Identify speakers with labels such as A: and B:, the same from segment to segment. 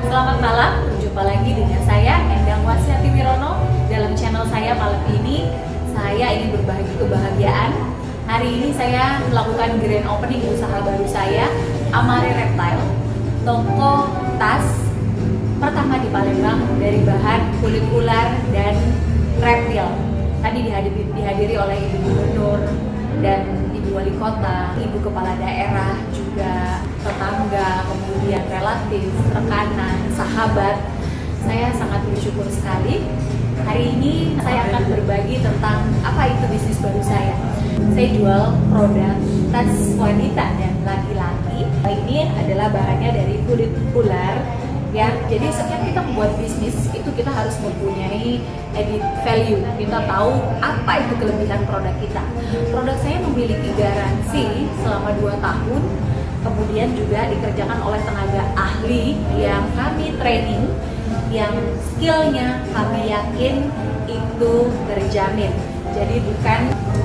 A: Selamat malam, berjumpa lagi dengan saya Endang Wasyati Wirono. Dalam channel saya malam ini, saya ingin berbagi kebahagiaan. Hari ini saya melakukan grand opening usaha baru saya, Amare Reptile, toko tas pertama di Palembang dari bahan kulit ular dan reptil. Tadi dihadiri oleh Ibu Gubernur dan Ibu Wali Kota, Ibu Kepala Daerah, juga tetangga, kemudian relatif, rekanan, sahabat. Saya sangat bersyukur sekali. Hari ini saya akan berbagi tentang apa itu bisnis baru saya. Saya jual produk tas wanita dan laki-laki. Ini adalah bahannya dari kulit ular. Ya, jadi setiap kita membuat bisnis itu kita harus mempunyai added value. Kita tahu apa itu kelebihan produk kita. Produk saya memiliki garansi selama 2 tahun. Kemudian juga dikerjakan oleh tenaga ahli yang kami training, yang skillnya kami yakin itu terjamin. Jadi bukan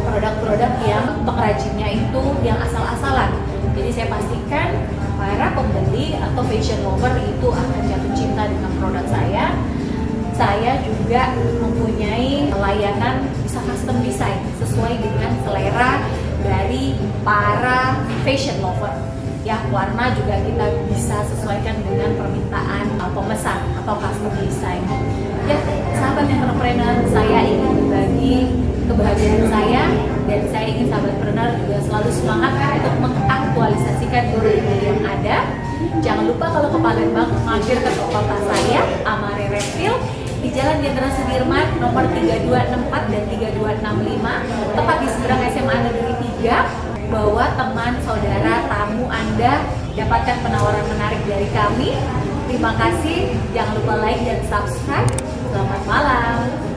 A: produk-produk yang pengrajinnya itu yang asal-asalan. Jadi saya pastikan para pembeli atau fashion lover itu akan jatuh cinta dengan produk saya. Saya juga mempunyai layanan bisa custom design sesuai dengan selera dari para fashion lover. Ya, warna juga kita bisa sesuaikan dengan permintaan pemesan atau custom design. Ya, sahabat entrepreneur, saya ingin berbagi kebahagiaan saya, dan saya ingin sahabat entrepreneur juga selalu semangat untuk mengaktualisasikan ilmu yang ada. Jangan lupa kalau ke Palembang, mampir ke toko tas saya, Amare Reptile, di Jalan Jenderal Sudirman nomor 3264 dan 3265, tepat di seberang SMA Negeri 3. Bawa teman, saudara, tamu Anda, dapatkan penawaran menarik dari kami. Terima kasih, jangan lupa like dan subscribe. Selamat malam.